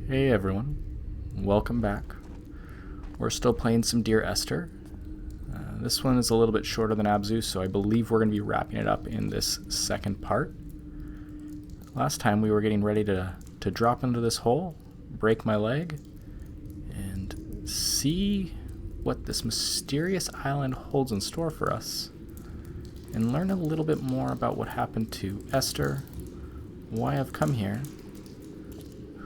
Hey everyone, welcome back. We're still playing some Dear Esther. This one is a little bit shorter than Abzu, so I believe we're going to be wrapping it up in this second part. Last time we were getting ready to drop into this hole, break my leg, and see what this mysterious island holds in store for us, and learn a little bit more about what happened to Esther, why I've come here,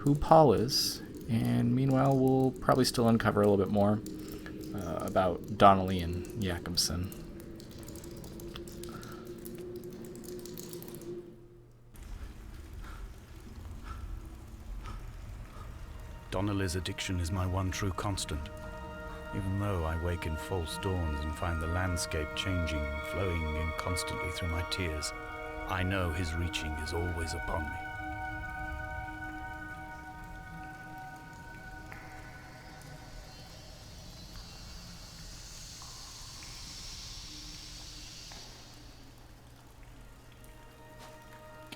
who Paul is, and meanwhile we'll probably still uncover a little bit more about Donnelly and Jakobsen. Donnelly's addiction is my one true constant. Even though I wake in false dawns and find the landscape changing, flowing in constantly through my tears, I know his reaching is always upon me.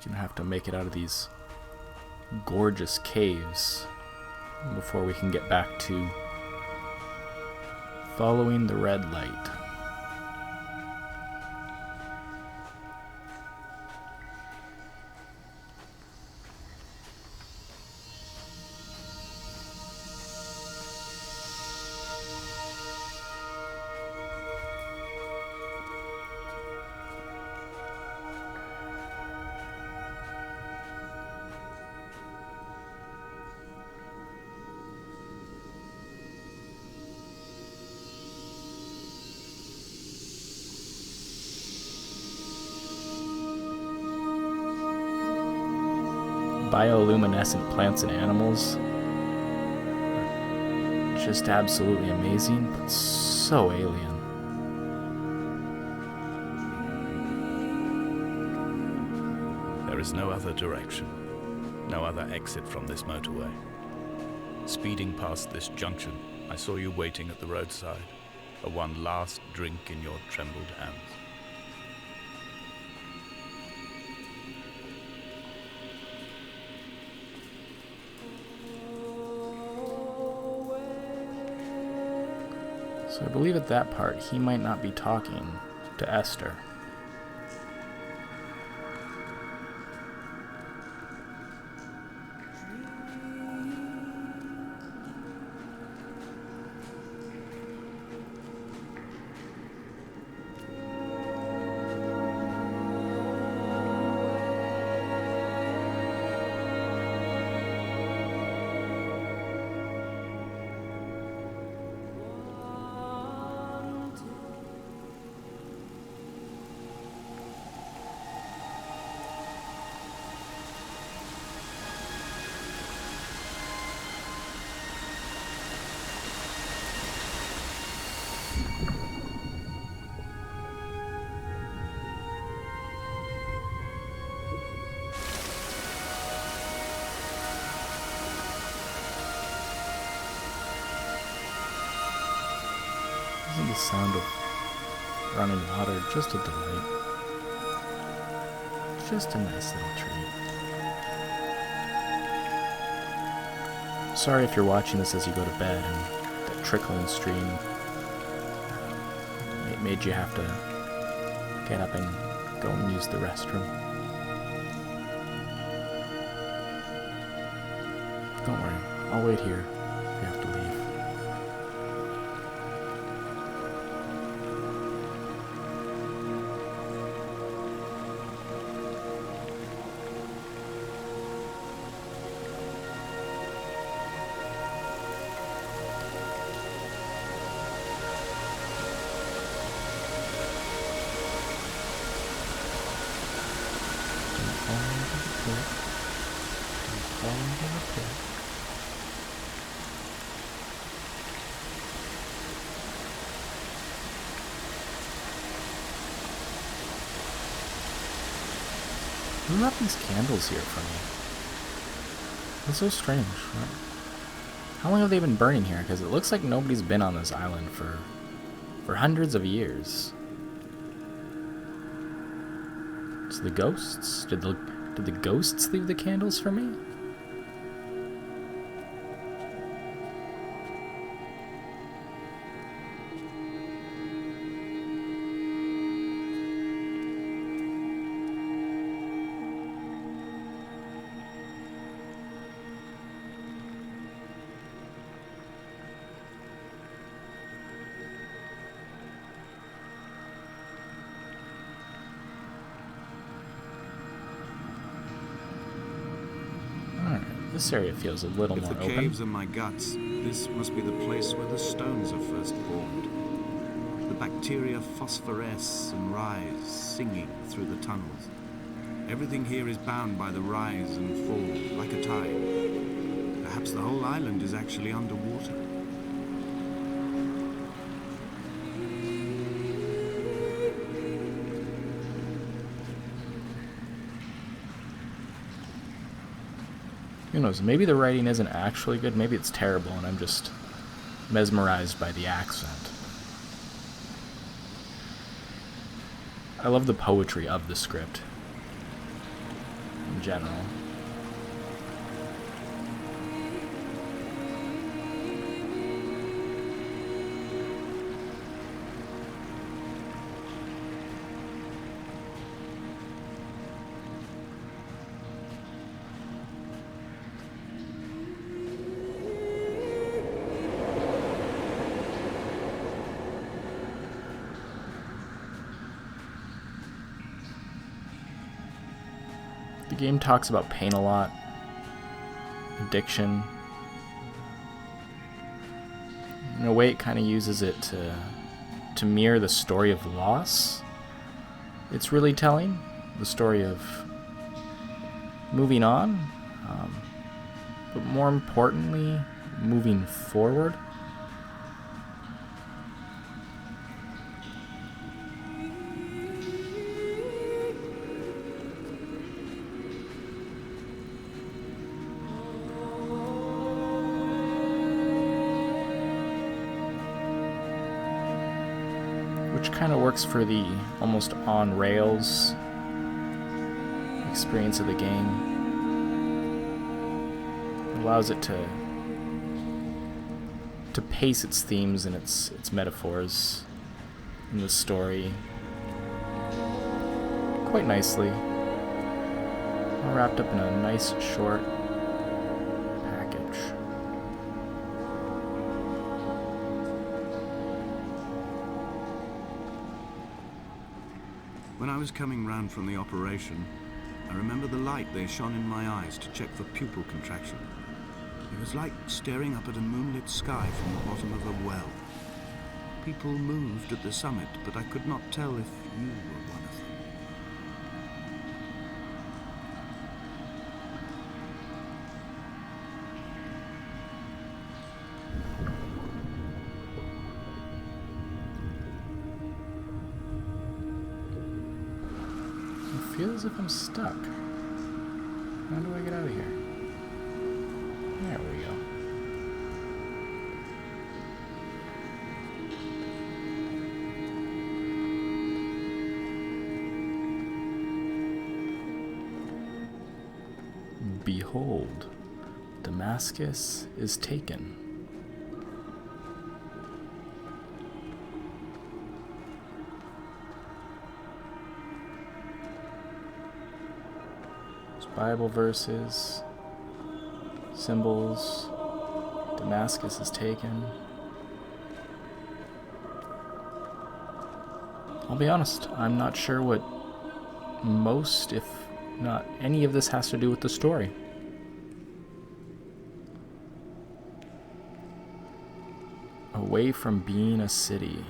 Gonna have to make it out of these gorgeous caves before we can get back to following the red light. Bioluminescent plants and animals. Just absolutely amazing, but so alien. There is no other direction, no other exit from this motorway. Speeding past this junction, I saw you waiting at the roadside, a one last drink in your trembled hands. So I believe at that part he might not be talking to Esther. Isn't the sound of running water just a delight? Just a nice little treat. Sorry if you're watching this as you go to bed and that trickling stream made you have to get up and go and use the restroom. Don't worry, I'll wait here if you have to leave. Who left these candles here for me? It's so strange. How long have they been burning here? Because it looks like nobody's been on this island for hundreds of years. It's the ghosts? Did the ghosts leave the candles for me? This area feels a little If more the open. caves are my guts, this must be the place where the stones are first formed. The bacteria phosphoresce and rise, singing through the tunnels. Everything here is bound by the rise and fall, like a tide. Perhaps the whole island is actually underwater. Who knows, maybe the writing isn't actually good, maybe it's terrible and I'm just mesmerized by the accent. I love the poetry of the script in general. The game talks about pain a lot, addiction. In a way, it kind of uses it to mirror the story of loss. It's really telling the story of moving on, but more importantly, moving forward. Which kind of works for the almost on rails experience of the game. It allows it to pace its themes and its metaphors in the story quite nicely. All wrapped up in a nice short package. When I was coming round from the operation, I remember the light they shone in my eyes to check for pupil contraction. It was like staring up at a moonlit sky from the bottom of a well. People moved at the summit, but I could not tell if you were one of them. I feel as if I'm stuck. How do I get out of here? There we go. Behold, Damascus is taken. Bible verses, symbols, Damascus is taken. I'll be honest, I'm not sure what most, if not any of this has to do with the story. Away from being a city.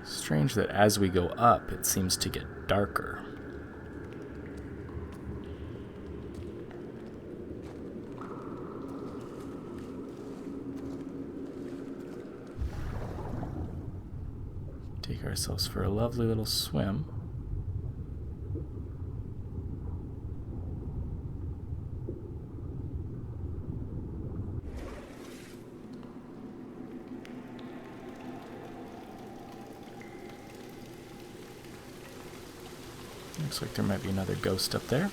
Strange that as we go up, it seems to get darker. Take ourselves for a lovely little swim. Looks like there might be another ghost up there.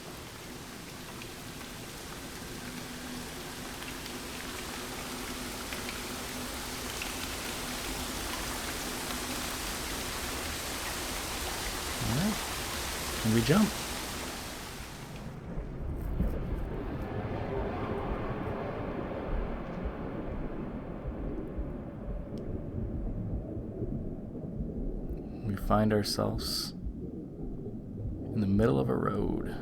And we jump. We find ourselves in the middle of a road.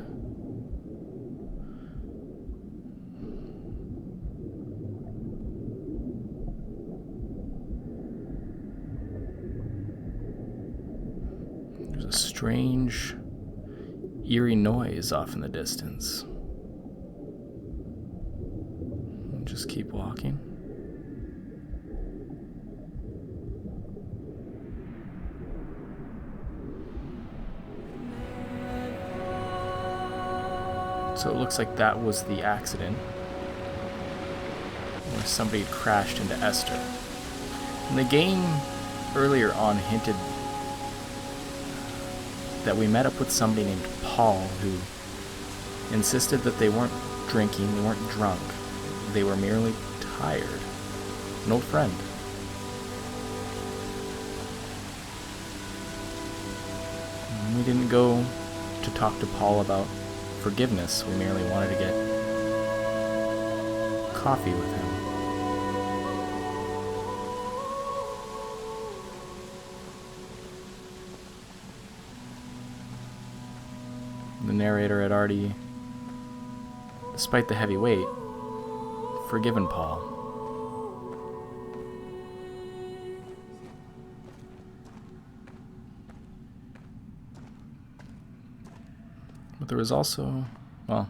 There's a strange, eerie noise off in the distance. We'll just keep walking. So it looks like that was the accident where somebody had crashed into Esther. And the game earlier on hinted that we met up with somebody named Paul who insisted that they weren't drinking, they weren't drunk, they were merely tired. An old friend. And we didn't go to talk to Paul about forgiveness. We merely wanted to get coffee with him. The narrator had already, despite the heavy weight, forgiven Paul. But there was also, well,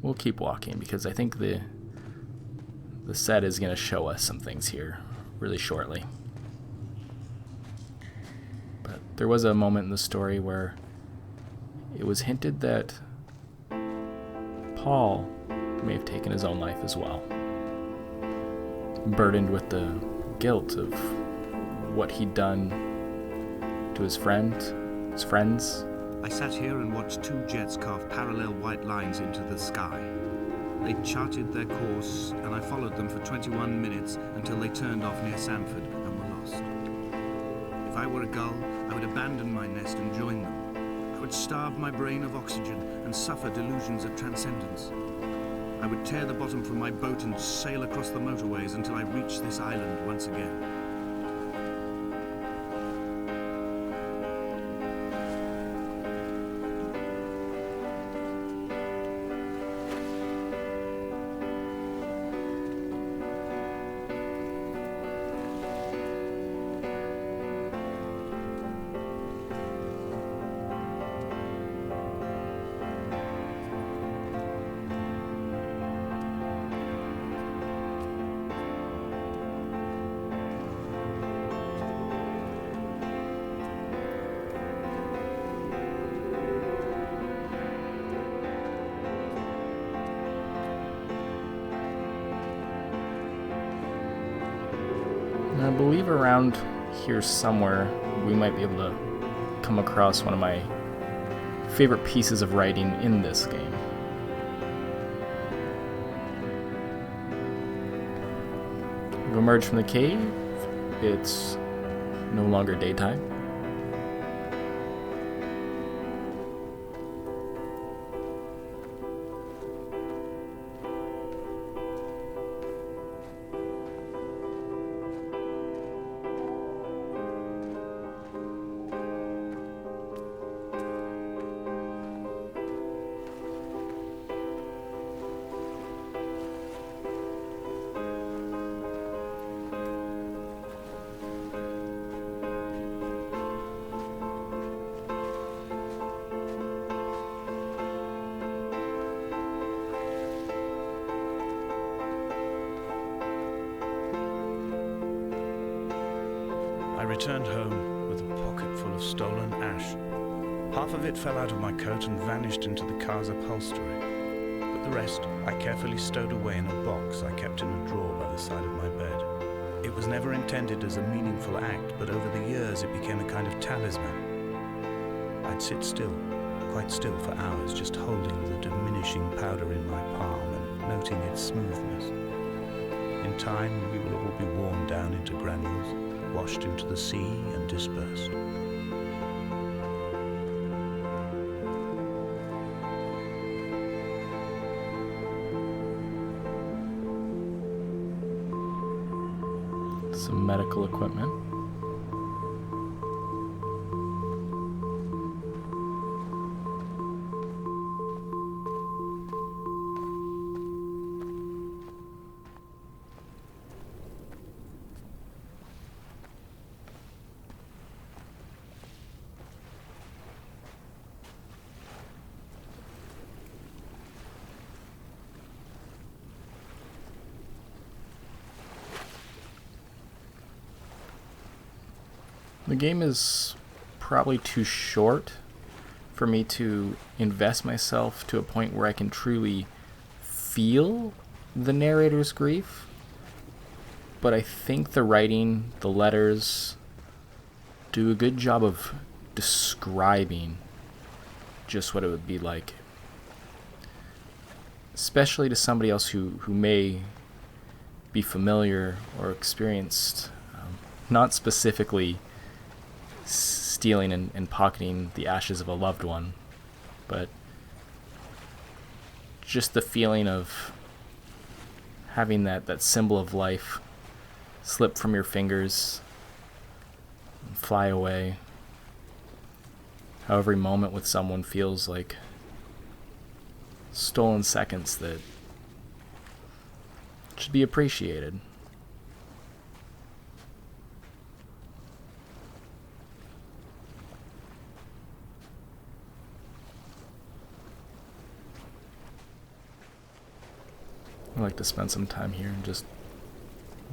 we'll keep walking because I think the set is going to show us some things here really shortly. But there was a moment in the story where it was hinted that Paul may have taken his own life as well, burdened with the guilt of what he'd done to his friends. I sat here and watched two jets carve parallel white lines into the sky. They charted their course, and I followed them for 21 minutes until they turned off near Sanford and were lost. If I were a gull, I would abandon my nest and join them. I would starve my brain of oxygen and suffer delusions of transcendence. I would tear the bottom from my boat and sail across the motorways until I reached this island once again. I believe around here somewhere we might be able to come across one of my favorite pieces of writing in this game. We've emerged from the cave. It's no longer daytime. I returned home with a pocket full of stolen ash. Half of it fell out of my coat and vanished into the car's upholstery, but the rest I carefully stowed away in a box I kept in a drawer by the side of my bed. It was never intended as a meaningful act, but over the years it became a kind of talisman. I'd sit still, quite still for hours, just holding the diminishing powder in my palm and noting its smoothness. In time, we will all be worn down into granules, washed into the sea and dispersed. Some medical equipment. The game is probably too short for me to invest myself to a point where I can truly feel the narrator's grief. But I think the writing, the letters, do a good job of describing just what it would be like. Especially to somebody else who may be familiar or experienced, not specifically stealing and pocketing the ashes of a loved one, but just the feeling of having that symbol of life slip from your fingers and fly away. How every moment with someone feels like stolen seconds that should be appreciated. I like to spend some time here and just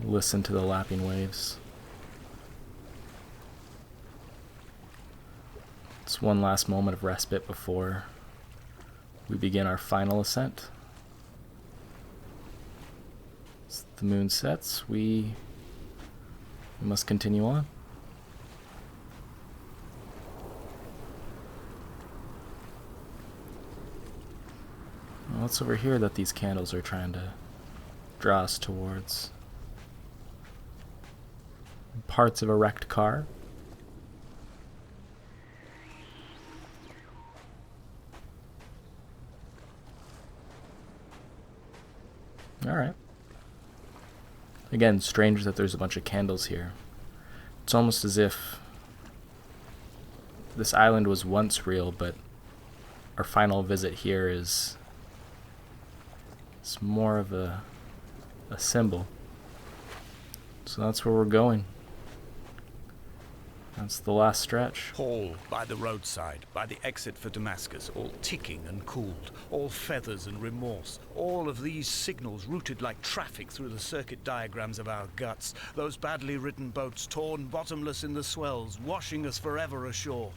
listen to the lapping waves. It's one last moment of respite before we begin our final ascent. As the moon sets, we must continue on. What's over here that these candles are trying to draw us towards? Parts of a wrecked car. Alright. Again, strange that there's a bunch of candles here. It's almost as if this island was once real, but our final visit here is it's more of a symbol. So that's where we're going. That's the last stretch. Hall by the roadside, by the exit for Damascus, all ticking and cooled, all feathers and remorse, all of these signals routed like traffic through the circuit diagrams of our guts, those badly written boats torn bottomless in the swells, washing us forever ashore.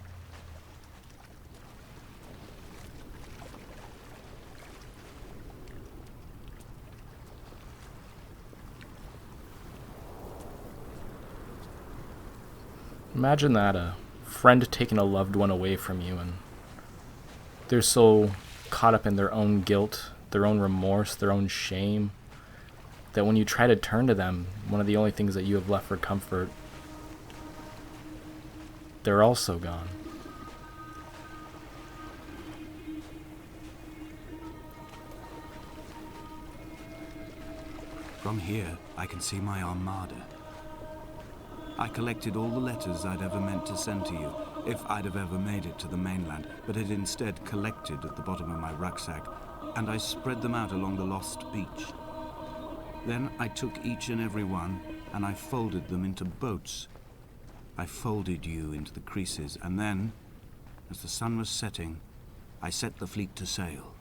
Imagine that, a friend taking a loved one away from you, and they're so caught up in their own guilt, their own remorse, their own shame, that when you try to turn to them, one of the only things that you have left for comfort, they're also gone. From here, I can see my armada. I collected all the letters I'd ever meant to send to you, if I'd have ever made it to the mainland, but had instead collected at the bottom of my rucksack, and I spread them out along the lost beach. Then I took each and every one, and I folded them into boats. I folded you into the creases, and then, as the sun was setting, I set the fleet to sail.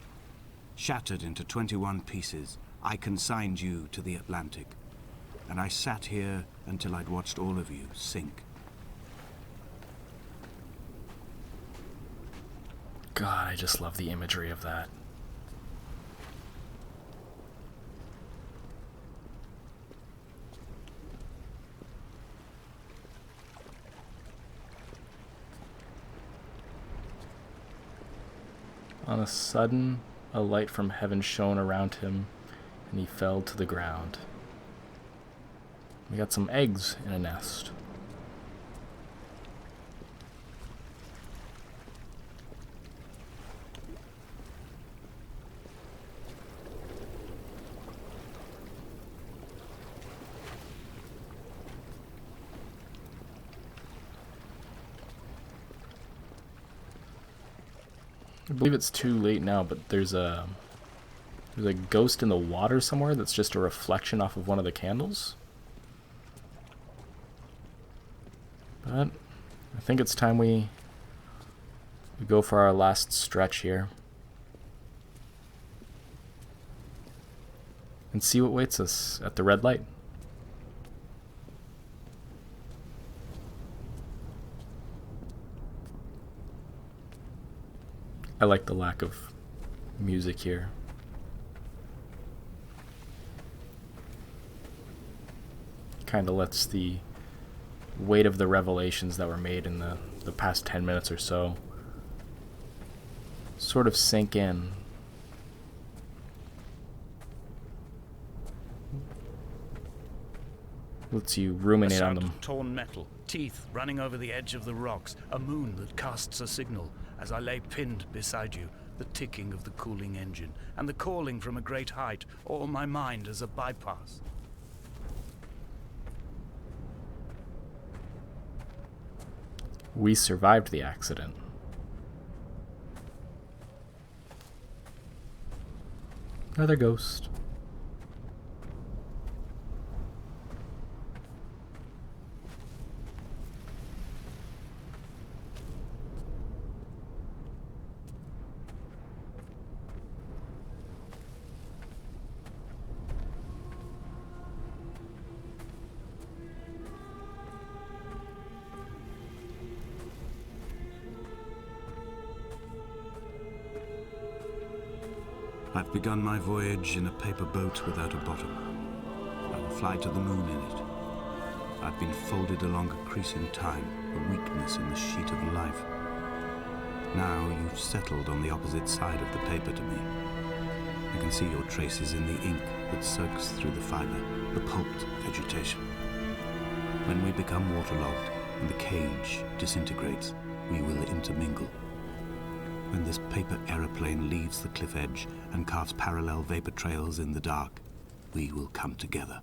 Shattered into 21 pieces, I consigned you to the Atlantic. And I sat here until I'd watched all of you sink. God, I just love the imagery of that. On a sudden, a light from heaven shone around him, and he fell to the ground. We got some eggs in a nest. I believe it's too late now, but there's a ghost in the water somewhere that's just a reflection off of one of the candles. But I think it's time we go for our last stretch here and see what waits us at the red light. I like the lack of music here. Kind of lets the weight of the revelations that were made in the past 10 minutes or so sort of sink in. Lets you ruminate on them. Of torn metal, teeth running over the edge of the rocks, a moon that casts a signal. As I lay pinned beside you, the ticking of the cooling engine, and the calling from a great height, all my mind as a bypass. We survived the accident. Another ghost. I've begun my voyage in a paper boat without a bottom. I will fly to the moon in it. I've been folded along a crease in time, a weakness in the sheet of life. Now you've settled on the opposite side of the paper to me. I can see your traces in the ink that soaks through the fiber, the pulped vegetation. When we become waterlogged and the cage disintegrates, we will intermingle. When this paper aeroplane leaves the cliff edge and carves parallel vapor trails in the dark, we will come together.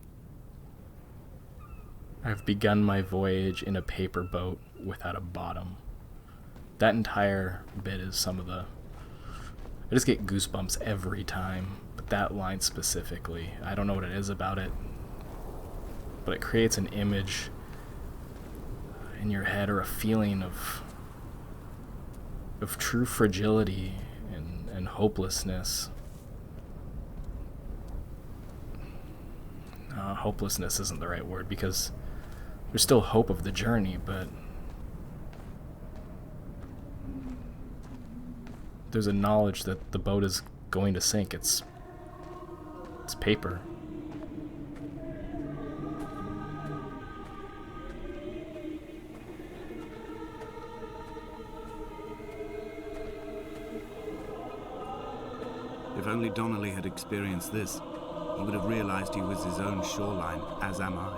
I've begun my voyage in a paper boat without a bottom. That entire bit is some of the... I just get goosebumps every time, but that line specifically, I don't know what it is about it, but it creates an image in your head or a feeling of true fragility and hopelessness. Hopelessness isn't the right word, because there's still hope of the journey, but there's a knowledge that the boat is going to sink. It's paper. If only Donnelly had experienced this, he would have realized he was his own shoreline, as am I.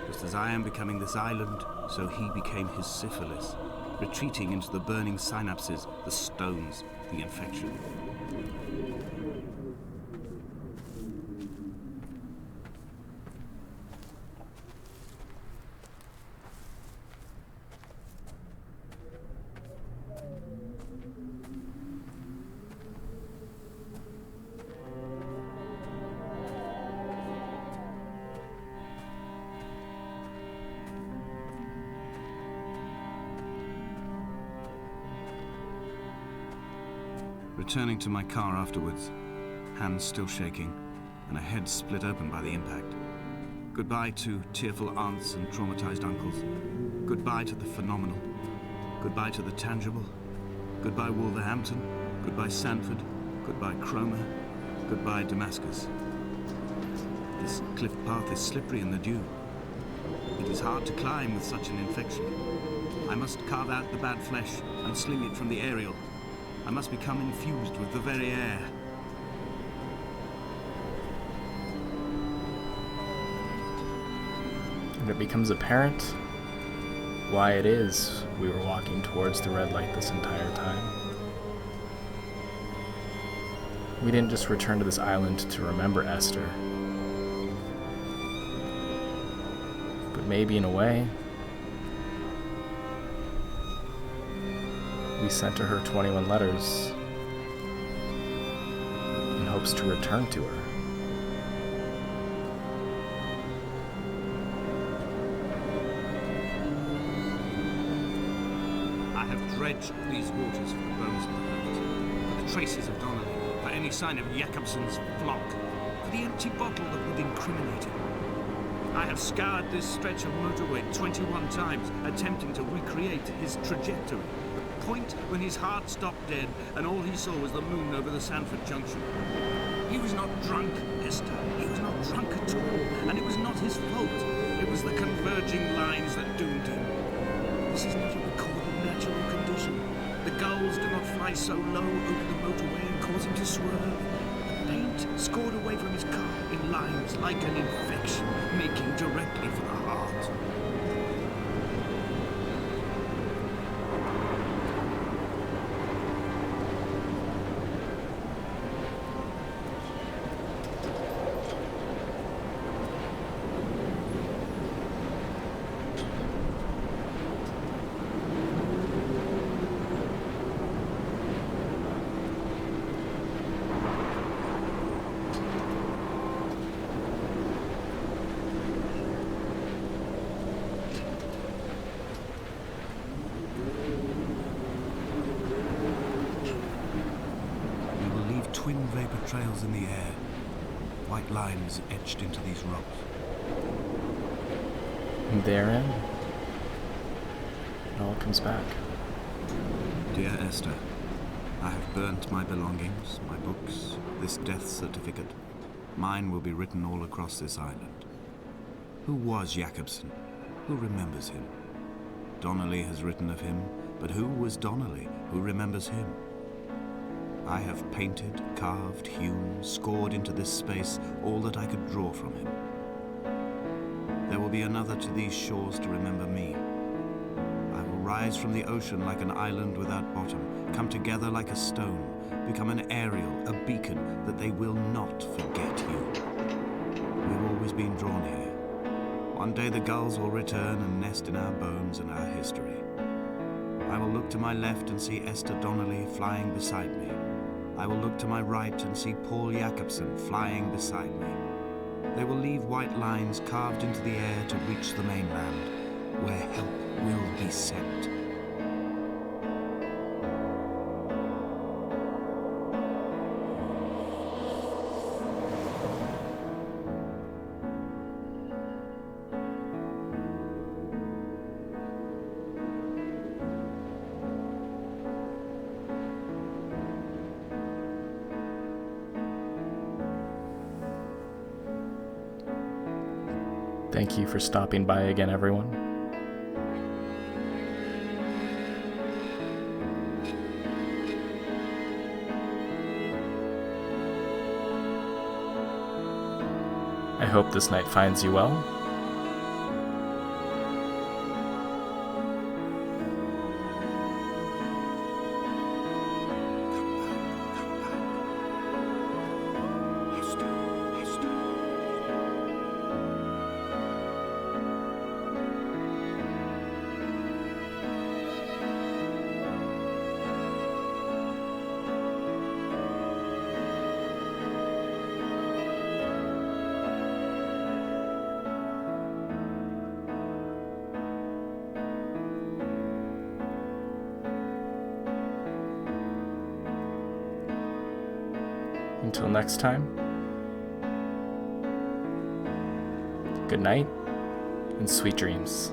Just as I am becoming this island, so he became his syphilis, retreating into the burning synapses, the stones, the infection. Returning to my car afterwards, hands still shaking, and a head split open by the impact. Goodbye to tearful aunts and traumatized uncles. Goodbye to the phenomenal. Goodbye to the tangible. Goodbye Wolverhampton. Goodbye Sanford. Goodbye Cromer. Goodbye Damascus. This cliff path is slippery in the dew. It is hard to climb with such an infection. I must carve out the bad flesh and sling it from the aerial. I must become infused with the very air. And it becomes apparent why it is we were walking towards the red light this entire time. We didn't just return to this island to remember Esther, but maybe in a way, we sent to her 21 letters in hopes to return to her. I have dredged these waters for the bones of the hurt, for the traces of Donnelly, for any sign of Jakobsen's flock, for the empty bottle that would incriminate him. I have scoured this stretch of motorway 21 times, attempting to recreate his trajectory. The point when his heart stopped dead and all he saw was the moon over the Sanford Junction. He was not drunk, Esther. He was not drunk at all, and it was not his fault. It was the converging lines that doomed him. This is not a recorded natural condition. The gulls do not fly so low over the motorway and cause him to swerve. The paint scored away from his car in lines like an infection, making directly for the heart. Twin vapor trails in the air, white lines etched into these rocks. And therein, it all comes back. Dear Esther, I have burnt my belongings, my books, this death certificate. Mine will be written all across this island. Who was Jakobsen? Who remembers him? Donnelly has written of him, but who was Donnelly? Who remembers him? I have painted, carved, hewn, scored into this space all that I could draw from him. There will be another to these shores to remember me. I will rise from the ocean like an island without bottom, come together like a stone, become an aerial, a beacon that they will not forget you. We've always been drawn here. One day the gulls will return and nest in our bones and our history. I will look to my left and see Esther Donnelly flying beside me. I will look to my right and see Paul Jakobsen flying beside me. They will leave white lines carved into the air to reach the mainland, where help will be sent. Thank you for stopping by again, everyone. I hope this night finds you well. Until next time, good night and sweet dreams.